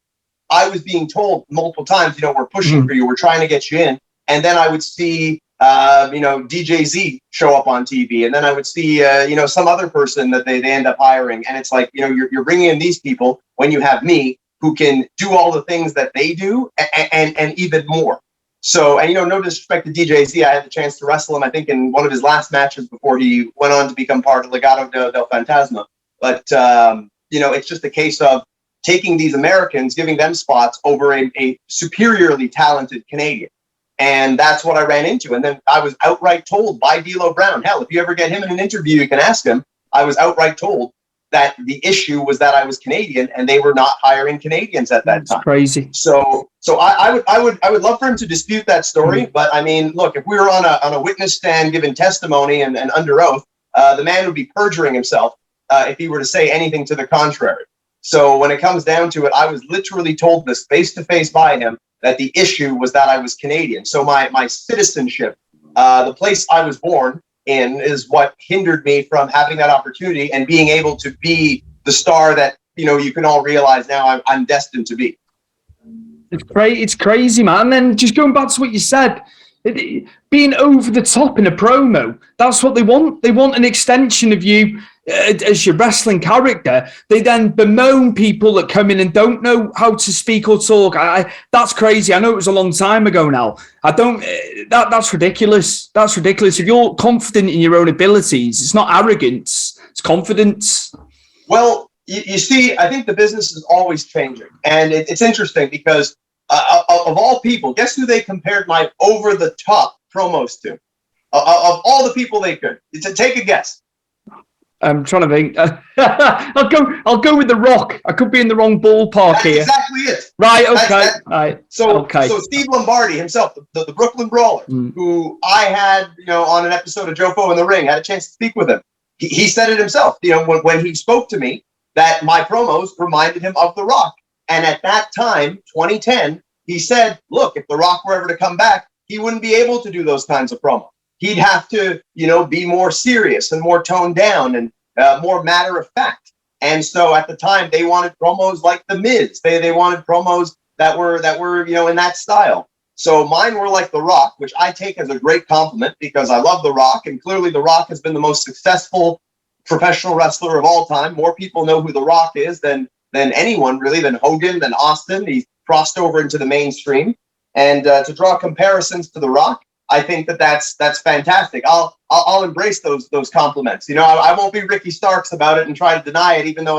[SPEAKER 4] I was being told multiple times, we're pushing for you, we're trying to get you in. And then I would see, DJZ show up on TV, and then I would see, some other person that they end up hiring. And it's like, you're bringing in these people when you have me who can do all the things that they do and even more. So, and no disrespect to DJZ, I had the chance to wrestle him, I think, in one of his last matches before he went on to become part of Legado del Fantasma. But, it's just a case of taking these Americans, giving them spots over a superiorly talented Canadian. And that's what I ran into. And then I was outright told by D'Lo Brown, hell, if you ever get him in an interview, you can ask him. I was outright told that the issue was that I was Canadian and they were not hiring Canadians at that time.
[SPEAKER 3] Crazy.
[SPEAKER 4] So I would love for him to dispute that story. But I mean, look, if we were on a witness stand giving testimony and under oath, the man would be perjuring himself if he were to say anything to the contrary. So when it comes down to it, I was literally told this face to face by him that the issue was that I was Canadian. So my citizenship, the place I was born in, is what hindered me from having that opportunity and being able to be the star that, you can all realize now I'm destined to be.
[SPEAKER 5] It's crazy, man. And then just going back to what you said, being over the top in a promo, that's what they want. They want an extension of you as your wrestling character. They then bemoan people that come in and don't know how to speak or talk. That's crazy. I know it was a long time ago now. That's ridiculous. That's ridiculous. If you're confident in your own abilities, it's not arrogance, it's confidence.
[SPEAKER 4] Well, you see, I think the business is always changing. And it's interesting because of all people, guess who they compared my over-the-top promos to? Of all the people they could. Take a guess.
[SPEAKER 5] I'm trying to think. I'll go with The Rock. I could be in the wrong ballpark here.
[SPEAKER 4] That's exactly it.
[SPEAKER 5] Right, okay. Right.
[SPEAKER 4] So Steve Lombardi himself, the Brooklyn Brawler, who I had, on an episode of Jofo in the Ring, had a chance to speak with him. He said it himself, when he spoke to me, that my promos reminded him of The Rock. And at that time, 2010, he said, look, if The Rock were ever to come back, he wouldn't be able to do those kinds of promos. He'd have to, be more serious and more toned down and more matter of fact. And so at the time, they wanted promos like The Miz. They wanted promos that were in that style. So mine were like The Rock, which I take as a great compliment because I love The Rock. And clearly The Rock has been the most successful professional wrestler of all time. More people know who The Rock is than anyone, really, than Hogan, than Austin. He's crossed over into the mainstream. And to draw comparisons to The Rock, I think that's fantastic. I'll embrace those compliments. I won't be Ricky Starks about it and try to deny it, even though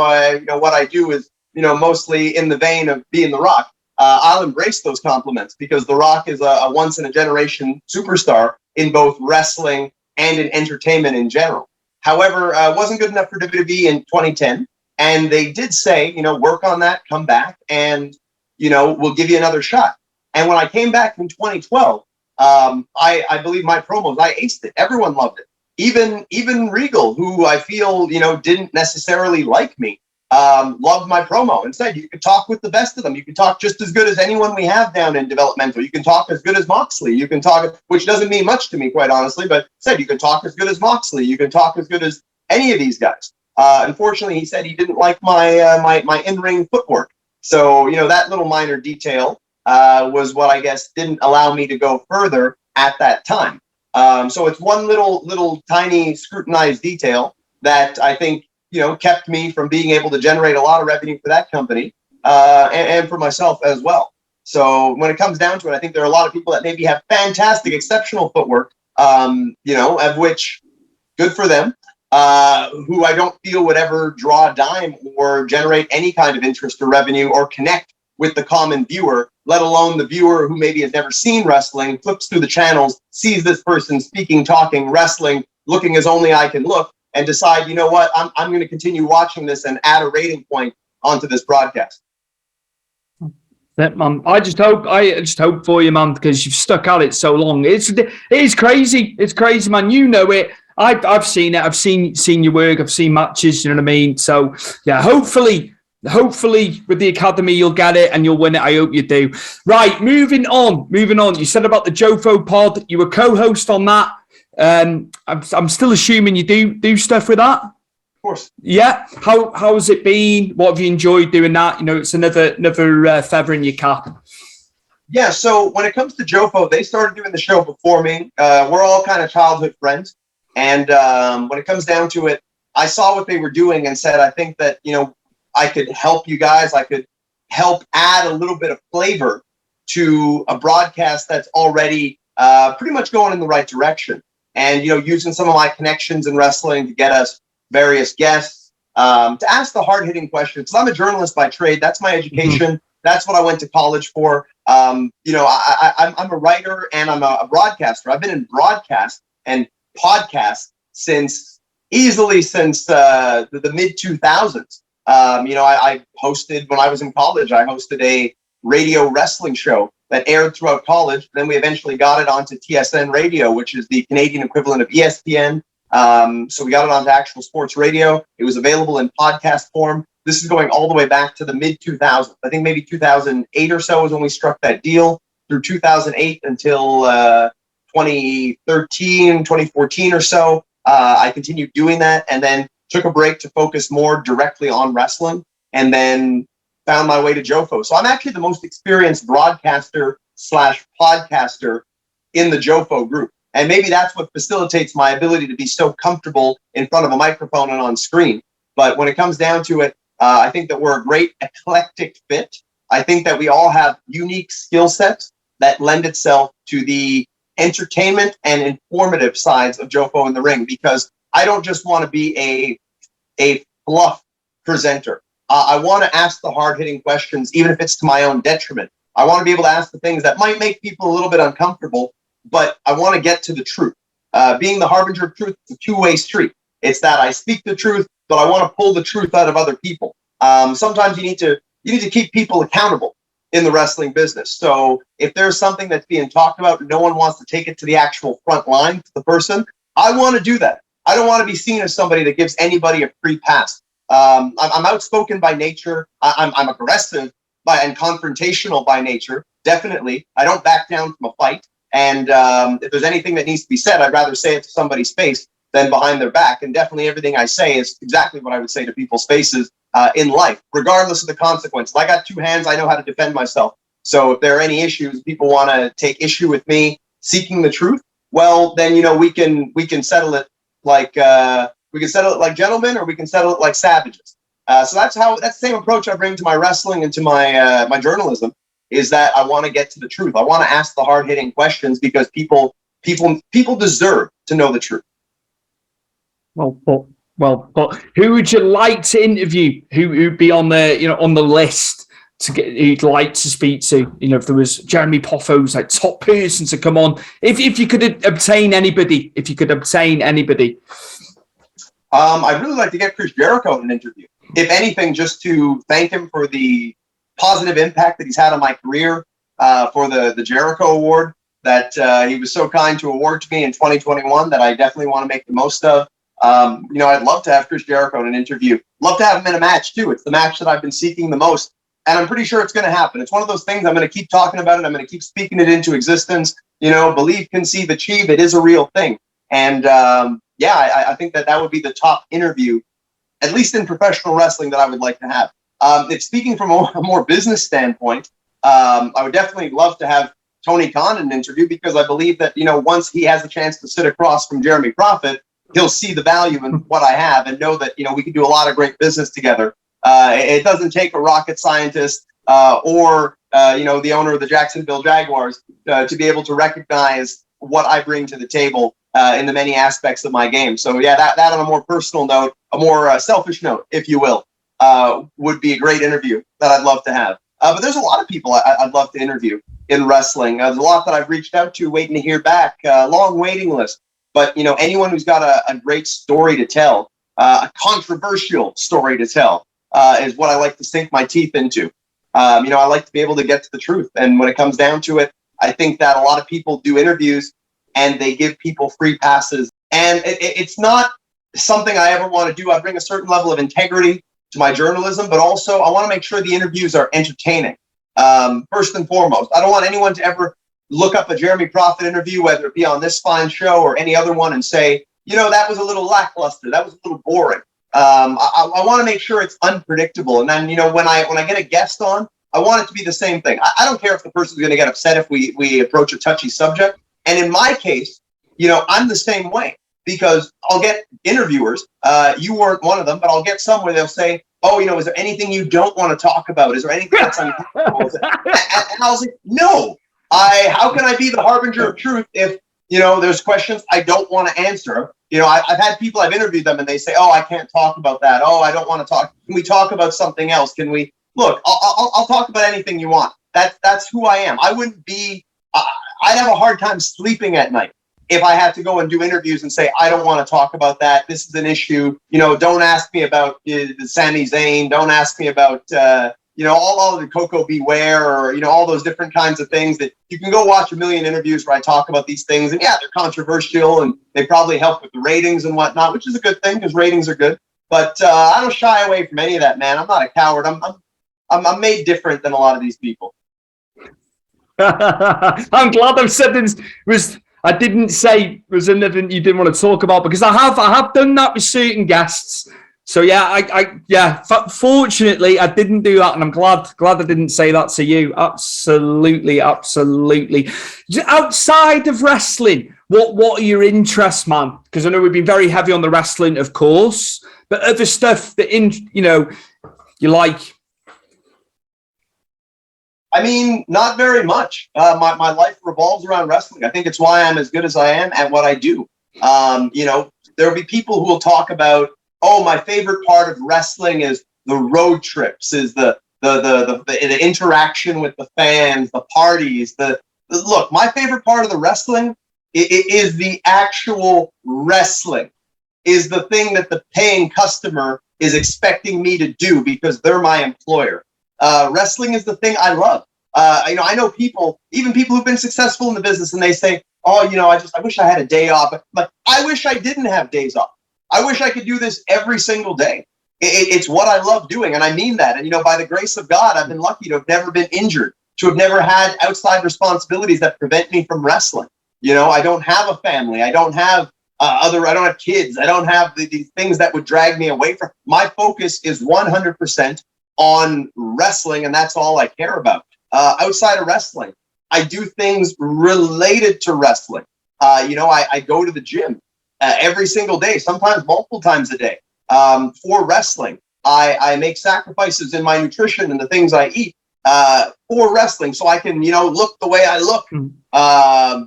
[SPEAKER 4] what I do is mostly in the vein of being The Rock. I'll embrace those compliments because The Rock is a once in a generation superstar in both wrestling and in entertainment in general. However, it wasn't good enough for WWE in 2010, and they did say, work on that, come back, and we'll give you another shot. And when I came back in 2012. I believe my promos, I aced it. Everyone loved it. Even Regal, who I feel, didn't necessarily like me, loved my promo and said, you could talk with the best of them. You can talk just as good as anyone we have down in developmental. You can talk as good as Moxley. You can talk, which doesn't mean much to me, quite honestly, but said, you can talk as good as Moxley. You can talk as good as any of these guys. Unfortunately, he said he didn't like my in-ring footwork. So, that little minor detail was what I guess didn't allow me to go further at that time. So it's one little tiny scrutinized detail that I think, kept me from being able to generate a lot of revenue for that company and for myself as well. So when it comes down to it, I think there are a lot of people that maybe have fantastic, exceptional footwork, of which good for them. who I don't feel would ever draw a dime or generate any kind of interest or revenue or connect with the common viewer, let alone the viewer who maybe has never seen wrestling, flips through the channels, sees this person speaking, talking, wrestling, looking as only I can look, and decide, you know what, I'm going to continue watching this and add a rating point onto this broadcast.
[SPEAKER 5] That, man, I just hope for you, man, because you've stuck at it so long. It is crazy. It's crazy, man. You know it. I've seen it. I've seen your work. I've seen matches. You know what I mean? So yeah, hopefully with the academy you'll get it and you'll win it. I hope you do. Right, moving on. You said about the Jofo pod. You were co-host on that. I'm still assuming you do stuff with that.
[SPEAKER 4] Of course.
[SPEAKER 5] Yeah. How has it been? What have you enjoyed doing that? You know, it's another feather in your cap.
[SPEAKER 4] Yeah. So when it comes to Jofo, they started doing the show before me. We're all kind of childhood friends, and when it comes down to it, I saw what they were doing and said, I think that, you know, I could help you guys. I could help add a little bit of flavor to a broadcast that's already pretty much going in the right direction. And, you know, using some of my connections in wrestling to get us various guests, to ask the hard-hitting questions. So I'm a journalist by trade. That's my education. Mm-hmm. That's what I went to college for. You know, I'm a writer and I'm a broadcaster. I've been in broadcast and podcast since the mid-2000s. You know, I hosted, when I was in college, I hosted a radio wrestling show that aired throughout college. Then we eventually got it onto TSN Radio, which is the Canadian equivalent of ESPN. So we got it onto actual sports radio. It was available in podcast form. This is going all the way back to the mid-2000s. I think maybe 2008 or so was when we struck that deal, through 2008 until 2013, 2014 or so. I continued doing that and then took a break to focus more directly on wrestling, and then found my way to Jofo. So I'm actually the most experienced broadcaster / podcaster in the Jofo group. And maybe that's what facilitates my ability to be so comfortable in front of a microphone and on screen. But when it comes down to it, I think that we're a great eclectic fit. I think that we all have unique skill sets that lend itself to the entertainment and informative sides of Jofo in the ring, because I don't just want to be a fluff presenter. I want to ask the hard-hitting questions, even if it's to my own detriment. I want to be able to ask the things that might make people a little bit uncomfortable, but I want to get to the truth. Being the harbinger of truth is a two-way street. It's that I speak the truth, but I want to pull the truth out of other people. Sometimes you need to keep people accountable in the wrestling business. So if there's something that's being talked about and no one wants to take it to the actual front line to the person, I want to do that. I don't want to be seen as somebody that gives anybody a free pass. I'm outspoken by nature. I'm aggressive and confrontational by nature. Definitely. I don't back down from a fight. And if there's anything that needs to be said, I'd rather say it to somebody's face than behind their back. And definitely everything I say is exactly what I would say to people's faces in life, regardless of the consequences. I got two hands. I know how to defend myself. So if there are any issues, people want to take issue with me seeking the truth, well, then, you know, we can settle it like gentlemen, or we can settle it like savages. So that's the same approach I bring to my wrestling and to my journalism, is that I want to get to the truth. I want to ask the hard-hitting questions because people deserve to know the truth.
[SPEAKER 5] Well, but who would you like to interview? Who'd be on the list to get, who'd like to speak to? You know, if there was Jeremy Poffo's like top person to come on, if you could obtain anybody,
[SPEAKER 4] I'd really like to get Chris Jericho in an interview. If anything, just to thank him for the positive impact that he's had on my career, for the Jericho Award that he was so kind to award to me in 2021 that I definitely want to make the most of. You know, I'd love to have Chris Jericho in an interview. Love to have him in a match too. It's the match that I've been seeking the most, and I'm pretty sure it's going to happen. It's one of those things. I'm going to keep talking about it. I'm going to keep speaking it into existence. You know, believe, conceive, achieve. It is a real thing. And I think that would be the top interview, at least in professional wrestling, that I would like to have. If speaking from a more business standpoint, I would definitely love to have Tony Khan in an interview, because I believe that, you know, once he has a chance to sit across from Jeremy Prophet, he'll see the value in what I have and know that, you know, we can do a lot of great business together. It doesn't take a rocket scientist or the owner of the Jacksonville Jaguars to be able to recognize what I bring to the table in the many aspects of my game. So yeah, that on a more personal note, a more selfish note, if you will, would be a great interview that I'd love to have. But there's a lot of people I'd love to interview in wrestling. There's a lot that I've reached out to, waiting to hear back. Long waiting list. But anyone who's got a great story to tell, a controversial story to tell, is what I like to sink my teeth into. I like to be able to get to the truth. And when it comes down to it, I think that a lot of people do interviews and they give people free passes. And it's not something I ever want to do. I bring a certain level of integrity to my journalism, but also I want to make sure the interviews are entertaining. First and foremost, I don't want anyone to ever look up a Jeremy Prophet interview, whether it be on this fine show or any other one, and say, that was a little lackluster. That was a little boring. I want to make sure it's unpredictable. And then, when I get a guest on, I want it to be the same thing. I don't care if the person's going to get upset if we approach a touchy subject. And in my case, I'm the same way, because I'll get interviewers. You weren't one of them, but I'll get some where they'll say, oh, is there anything you don't want to talk about? Is there anything that's uncomfortable? And I was like, no. How can I be the harbinger of truth if, there's questions I don't want to answer? I've had people, I've interviewed them, and they say, oh, I can't talk about that. Oh, I don't want to talk. Can we talk about something else? Can we? Look, I'll talk about anything you want. That's who I am. I wouldn't be, I'd have a hard time sleeping at night if I had to go and do interviews and say, I don't want to talk about that. This is an issue. Don't ask me about Sami Zayn. Don't ask me about, all of the Coco Beware, or, all those different kinds of things that you can go watch a million interviews where I talk about these things. And yeah, they're controversial and they probably help with the ratings and whatnot, which is a good thing because ratings are good. But I don't shy away from any of that, man. I'm not a coward. I'm made different than a lot of these people.
[SPEAKER 5] I'm glad I've said this. I didn't say was anything you didn't want to talk about, because I have done that with certain guests. So yeah, fortunately I didn't do that, and I'm glad I didn't say that to you. Absolutely. Outside of wrestling, what are your interests, man? Because I know we've been very heavy on the wrestling, of course, but other stuff that you like.
[SPEAKER 4] I mean, not very much. My life revolves around wrestling. I think it's why I'm as good as I am at what I do. There'll be people who will talk about, oh, my favorite part of wrestling is the road trips, is the interaction with the fans, the parties. Look, my favorite part of the wrestling is the actual wrestling, is the thing that the paying customer is expecting me to do because they're my employer. Wrestling is the thing I love. I know people, even people who've been successful in the business, and they say, oh, I wish I had a day off. But I wish I didn't have days off. I wish I could do this every single day. It's what I love doing. And I mean that. And, by the grace of God, I've been lucky to have never been injured, to have never had outside responsibilities that prevent me from wrestling. I don't have a family. I don't have I don't have kids. I don't have these things that would drag me away from. My focus is 100% on wrestling, and that's all I care about. Outside of wrestling, I do things related to wrestling. I go to the gym every single day, sometimes multiple times a day, for wrestling. I make sacrifices in my nutrition and the things I eat for wrestling, so I can, look the way I look. I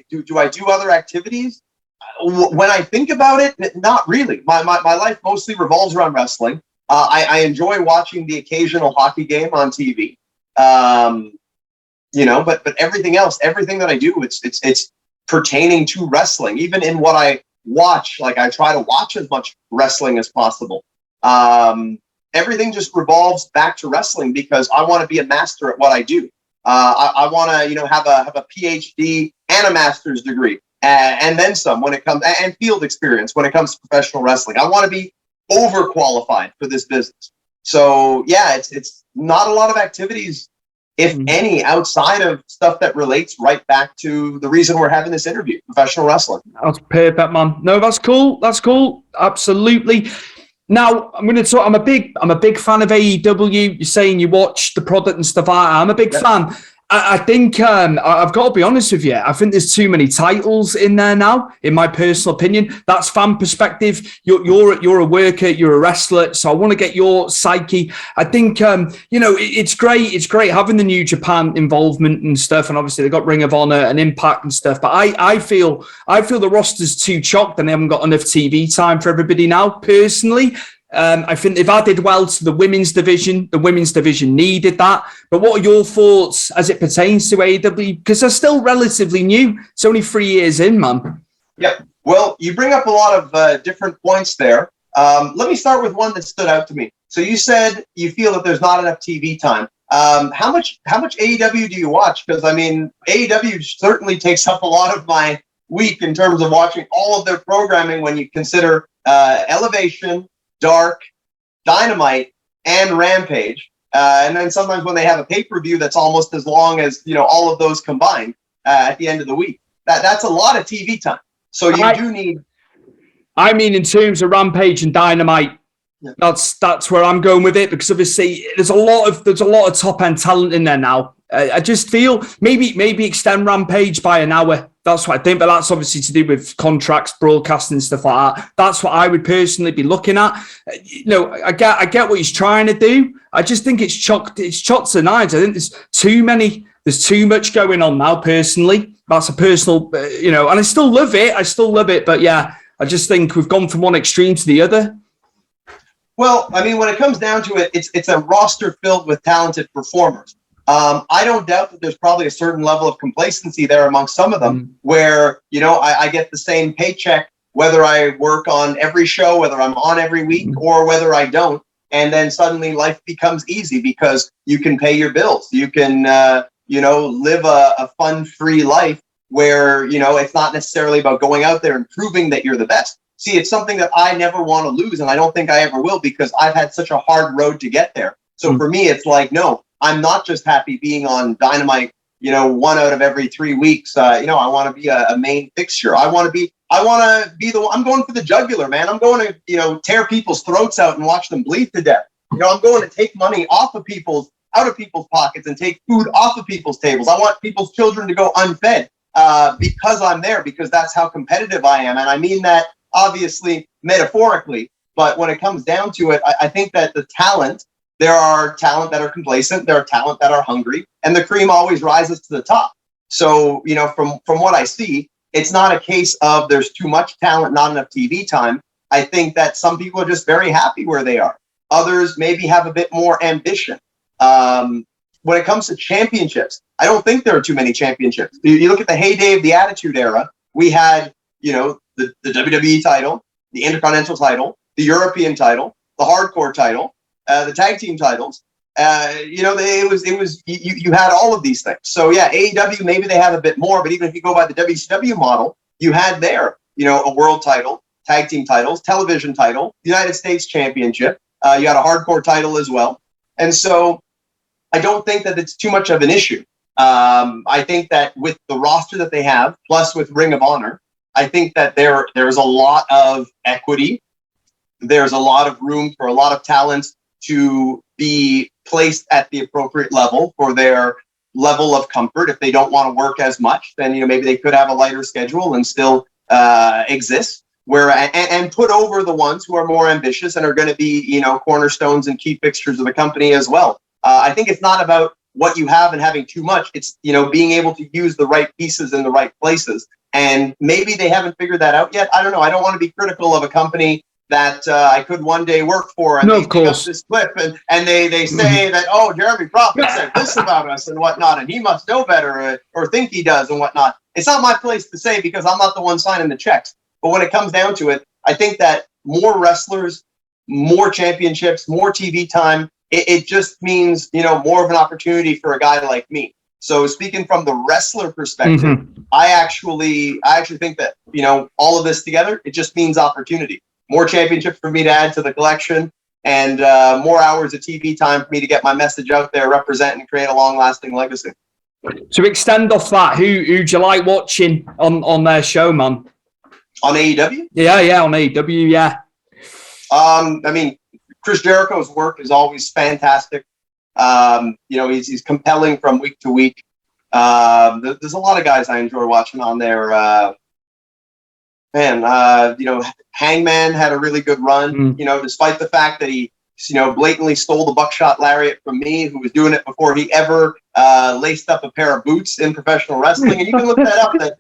[SPEAKER 4] do other activities. When I think about it, not really. My life mostly revolves around wrestling. I enjoy watching the occasional hockey game on TV. But everything else, everything that I do, it's pertaining to wrestling. Even in what I watch, like I try to watch as much wrestling as possible. Everything just revolves back to wrestling because I want to be a master at what I do. I want to, have a PhD and a master's degree, and then some when it comes, and field experience when it comes to professional wrestling. I want to be overqualified for this business. So yeah, it's not a lot of activities, if any, outside of stuff that relates right back to the reason we're having this interview, professional wrestling.
[SPEAKER 5] That's perfect, man. No, that's cool. That's cool. Absolutely. Now I'm going to talk. I'm a big fan of AEW. You're saying you watch the product and stuff. I'm a big fan. I think I've got to be honest with you. I think there's too many titles in there now, in my personal opinion. That's fan perspective. You're a worker, you're a wrestler, so I want to get your psyche. I think it's great. It's great having the New Japan involvement and stuff, and obviously they've got Ring of Honor and Impact and stuff. But I feel the roster's too chocked, and they haven't got enough TV time for everybody now. Personally. I think they've added well to the women's division. The women's division needed that. But what are your thoughts as it pertains to AEW? Because they're still relatively new. It's only 3 years in, man.
[SPEAKER 4] Yep. Well, you bring up a lot of different points there. Let me start with one that stood out to me. So you said you feel that there's not enough TV time. How much AEW do you watch? Because, I mean, AEW certainly takes up a lot of my week in terms of watching all of their programming when you consider Elevation, Dark, Dynamite, and Rampage. And then sometimes when they have a pay-per-view that's almost as long as, all of those combined at the end of the week. That's a lot of TV time. So you do need...
[SPEAKER 5] I mean, in terms of Rampage and Dynamite, yeah. That's where I'm going with it, because obviously there's a lot of top-end talent in there now. I just feel maybe extend Rampage by an hour. That's what I think, but that's obviously to do with contracts, broadcasting, stuff like that. That's what I would personally be looking at. I get what he's trying to do. I just think it's chopped to knives. I think there's too much going on now, personally. That's a personal, and I still love it. But yeah, I just think we've gone from one extreme to the other.
[SPEAKER 4] Well, I mean, when it comes down to it, it's a roster filled with talented performers. I don't doubt that there's probably a certain level of complacency there amongst some of them where, I get the same paycheck, whether I work on every show, whether I'm on every week or whether I don't. And then suddenly life becomes easy because you can pay your bills. You can, live a fun-free life where, it's not necessarily about going out there and proving that you're the best. See, it's something that I never want to lose, and I don't think I ever will because I've had such a hard road to get there. So for me, it's like, no, I'm not just happy being on Dynamite, 1 out of every 3 weeks. I want to be a main fixture. I want to be the one. I'm going for the jugular, man. I'm going to, tear people's throats out and watch them bleed to death. I'm going to take money out of people's pockets and take food off of people's tables. I want people's children to go unfed because I'm there, because that's how competitive I am. And I mean that obviously metaphorically, but when it comes down to it, I think that there are talent that are complacent, there are talent that are hungry, and the cream always rises to the top. So, from what I see, it's not a case of there's too much talent, not enough TV time. I think that some people are just very happy where they are. Others maybe have a bit more ambition. When it comes to championships, I don't think there are too many championships. You look at the heyday of the Attitude Era, we had, the WWE title, the Intercontinental title, the European title, the Hardcore title, the tag team titles. It was you had all of these things. So yeah, AEW, maybe they have a bit more, but even if you go by the WCW model, you had there, a world title, tag team titles, television title, United States Championship. You had a Hardcore title as well. And so I don't think that it's too much of an issue. I think that with the roster that they have, plus with Ring of Honor, I think that there's a lot of equity. There's a lot of room for a lot of talents to be placed at the appropriate level for their level of comfort. If they don't want to work as much, then maybe they could have a lighter schedule and still exist. And put over the ones who are more ambitious and are going to be cornerstones and key fixtures of the company as well. I think it's not about what you have and having too much. It's being able to use the right pieces in the right places. And maybe they haven't figured that out yet. I don't know. I don't want to be critical of a company that I could one day work for, and they pick up this clip and they say that, oh, Jeremy Prophet said this about us and whatnot, and he must know better or think he does and whatnot. It's not my place to say because I'm not the one signing the checks. But when it comes down to it, I think that more wrestlers, more championships, more TV time, it just means, more of an opportunity for a guy like me. So speaking from the wrestler perspective, I actually think that, all of this together, it just means opportunity. More championships for me to add to the collection, and more hours of TV time for me to get my message out there, represent, and create a long-lasting legacy.
[SPEAKER 5] To extend off that, who'd you like watching on their show, man?
[SPEAKER 4] On AEW?
[SPEAKER 5] Yeah, on AEW, yeah.
[SPEAKER 4] I mean, Chris Jericho's work is always fantastic. He's compelling from week to week. There's a lot of guys I enjoy watching on there. Hangman had a really good run, despite the fact that he, blatantly stole the buckshot lariat from me, who was doing it before he ever laced up a pair of boots in professional wrestling. And you can look that up, that,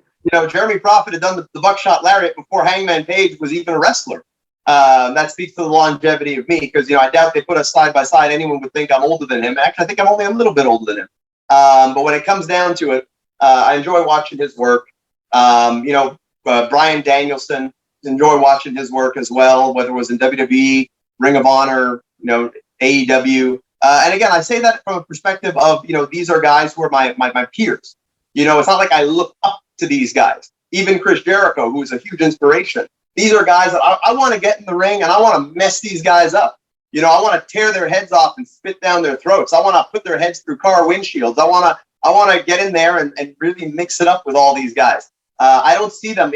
[SPEAKER 4] Jeremy Prophet had done the buckshot lariat before Hangman Page was even a wrestler. That speaks to the longevity of me, because, I doubt they put us side by side. Anyone would think I'm older than him. Actually, I think I'm only a little bit older than him. But when it comes down to it, I enjoy watching his work. Bryan Danielson, enjoy watching his work as well, whether it was in WWE, Ring of Honor, AEW. And again, I say that from a perspective of, these are guys who are my peers. It's not like I look up to these guys. Even Chris Jericho, who is a huge inspiration. These are guys that I want to get in the ring and I want to mess these guys up. I want to tear their heads off and spit down their throats. I want to put their heads through car windshields. I want to get in there and really mix it up with all these guys. I don't see them.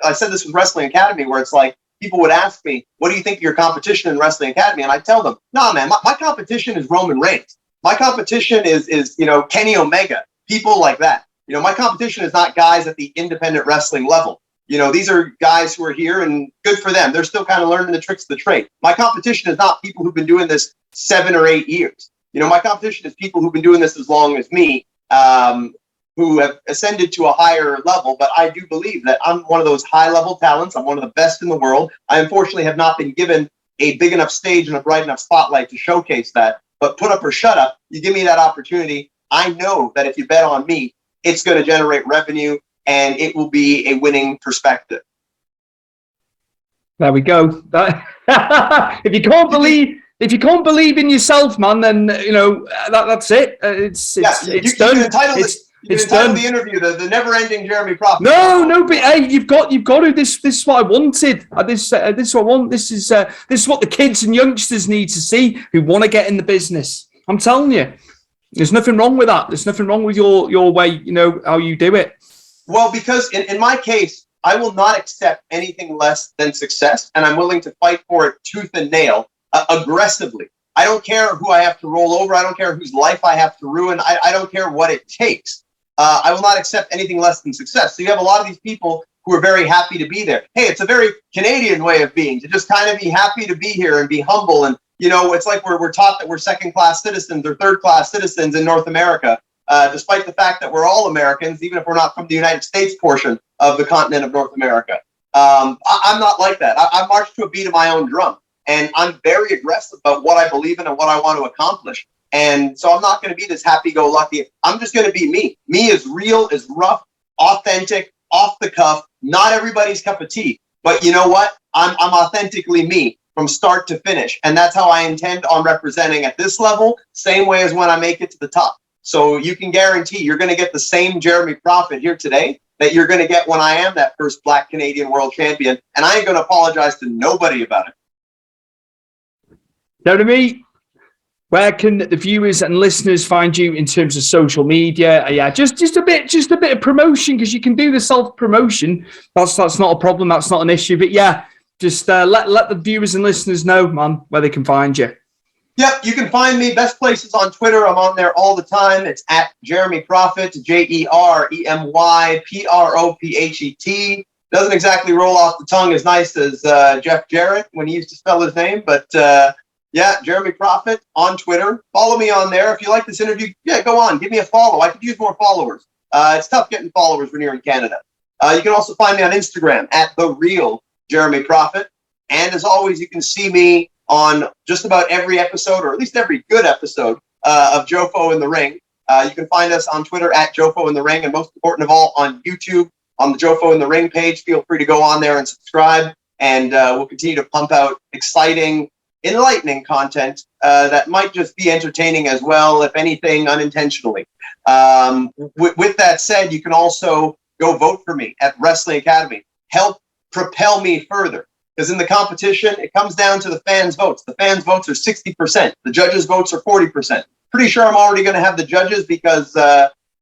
[SPEAKER 4] I said this with Wrestling Academy, where it's like, people would ask me, what do you think of your competition in Wrestling Academy? And I tell them, nah, man, my competition is Roman Reigns. My competition is Kenny Omega, people like that. My competition is not guys at the independent wrestling level. These are guys who are here, and good for them. They're still kind of learning the tricks of the trade. My competition is not people who've been doing this 7 or 8 years. My competition is people who've been doing this as long as me, who have ascended to a higher level. But I do believe that I'm one of those high-level talents. I'm one of the best in the world. I unfortunately have not been given a big enough stage and a bright enough spotlight to showcase that. But put up or shut up, you give me that opportunity, I know that if you bet on me, it's going to generate revenue, and it will be a winning perspective.
[SPEAKER 5] There we go. If you can't believe in yourself, man, then that's it. It's done.
[SPEAKER 4] It's done. The interview, the never-ending Jeremy Prophet.
[SPEAKER 5] No, but hey, you've got to. This is what I wanted. This is what I want. This is what the kids and youngsters need to see who want to get in the business. I'm telling you, there's nothing wrong with that. There's nothing wrong with your way. How you do it.
[SPEAKER 4] Well, because in my case, I will not accept anything less than success, and I'm willing to fight for it tooth and nail, aggressively. I don't care who I have to roll over. I don't care whose life I have to ruin. I don't care what it takes. I will not accept anything less than success. So you have a lot of these people who are very happy to be there. Hey, it's a very Canadian way of being, to just kind of be happy to be here and be humble. And, it's like we're taught that we're second-class citizens or third-class citizens in North America. Despite the fact that we're all Americans, even if we're not from the United States portion of the continent of North America. I'm not like that. I march to a beat of my own drum, and I'm very aggressive about what I believe in and what I want to accomplish. And so I'm not going to be this happy-go-lucky. I'm just going to be me. Me is real, is rough, authentic, off the cuff, not everybody's cup of tea. But you know what? I'm authentically me from start to finish. And that's how I intend on representing at this level, same way as when I make it to the top. So you can guarantee you're going to get the same Jeremy Prophet here today that you're going to get when I am that first Black Canadian world champion. And I ain't going to apologize to nobody about it.
[SPEAKER 5] Jeremy, where can the viewers and listeners find you in terms of social media? Yeah, just a bit of promotion, because you can do the self-promotion. That's not a problem. That's not an issue. But yeah, just let the viewers and listeners know, man, where they can find you.
[SPEAKER 4] Yep, you can find me. Best places on Twitter. I'm on there all the time. It's at Jeremy Prophet, JeremyProphet. Doesn't exactly roll off the tongue as nice as Jeff Jarrett when he used to spell his name. But yeah, Jeremy Prophet on Twitter. Follow me on there. If you like this interview, yeah, go on. Give me a follow. I could use more followers. It's tough getting followers when you're in Canada. You can also find me on Instagram at The Real Jeremy Prophet. And as always, you can see me on just about every episode, or at least every good episode of Jofo in the Ring. You can find us on Twitter at Jofo in the Ring, and most important of all, on YouTube, on the Jofo in the Ring page. Feel free to go on there and subscribe, and we'll continue to pump out exciting, enlightening content that might just be entertaining as well, if anything, unintentionally. With that said, you can also go vote for me at Wrestling Academy. Help propel me further. Because in the competition, it comes down to the fans' votes. The fans' votes are 60%. The judges' votes are 40%. Pretty sure I'm already going to have the judges because,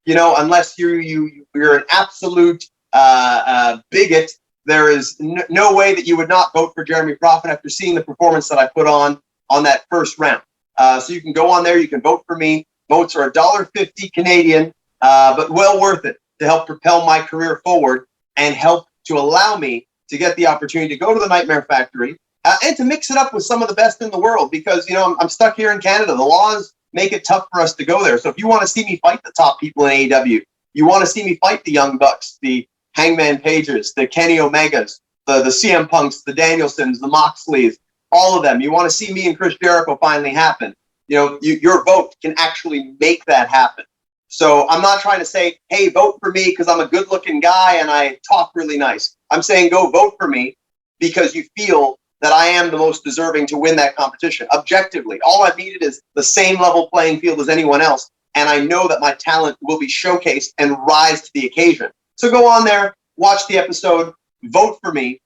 [SPEAKER 4] unless you're an absolute bigot, there is no way that you would not vote for Jeremy Prophet after seeing the performance that I put on that first round. So you can go on there. You can vote for me. Votes are $1.50 Canadian. but well worth it to help propel my career forward and help to allow me to get the opportunity to go to the Nightmare Factory and to mix it up with some of the best in the world, because, you know, I'm stuck here in Canada. The laws make it tough for us to go there. So if you want to see me fight the top people in AEW, you want to see me fight the Young Bucks, the Hangman Pages, the Kenny Omegas, the CM Punks, the Danielsons, the Moxleys, all of them. You want to see me and Chris Jericho finally happen. You know, your vote can actually make that happen. So I'm not trying to say, hey, vote for me because I'm a good-looking guy and I talk really nice. I'm saying go vote for me because you feel that I am the most deserving to win that competition. Objectively, all I've needed is the same level playing field as anyone else, and I know that my talent will be showcased and rise to the occasion. So go on there, watch the episode, vote for me,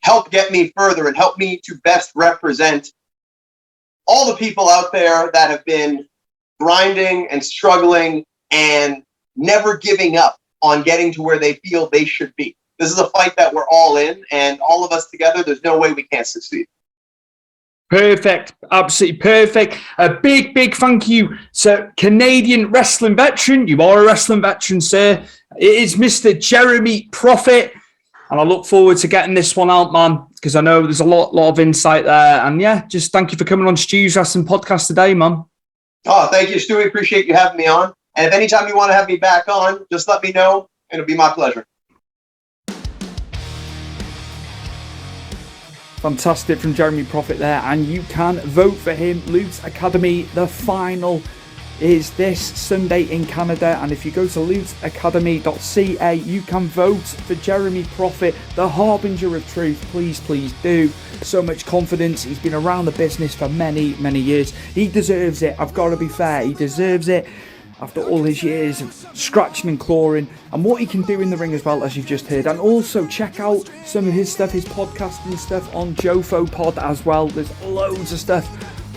[SPEAKER 4] help get me further, and help me to best represent all the people out there that have been grinding and struggling and never giving up on getting to where they feel they should be. This is a fight that we're all in, and all of us together, there's no way we can't succeed.
[SPEAKER 5] Perfect. Absolutely perfect. A big, big thank you to Canadian wrestling veteran. You are a wrestling veteran, sir. It is Mr. Jeremy Prophet. And I look forward to getting this one out, man, because I know there's a lot of insight there. And yeah, just thank you for coming on Stu's Wrestling Podcast today, man.
[SPEAKER 4] Oh, thank you, Stu. Appreciate you having me on. And if anytime you want to have me back on, just let me know. It'll be my pleasure.
[SPEAKER 3] Fantastic from Jeremy Prophet there, and you can vote for him. Lutte Academie, the final is this Sunday in Canada, and if you go to lutteacademy.ca, you can vote for Jeremy Prophet, the harbinger of truth. Please do. So much confidence. He's been around the business for many years. He deserves it. I've got to be fair. He deserves it. After all his years of scratching and clawing, and what he can do in the ring as well, as you've just heard. And also check out some of his stuff, his podcasting stuff on Jofo Pod as well. There's loads of stuff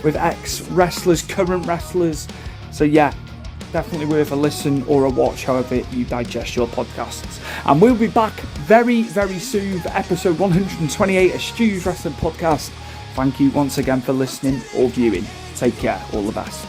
[SPEAKER 3] with ex-wrestlers, current wrestlers. So yeah, definitely worth a listen or a watch, however you digest your podcasts. And we'll be back very soon for episode 128 of Stu's Wrestling Podcast. Thank you once again for listening or viewing. Take care. All the best.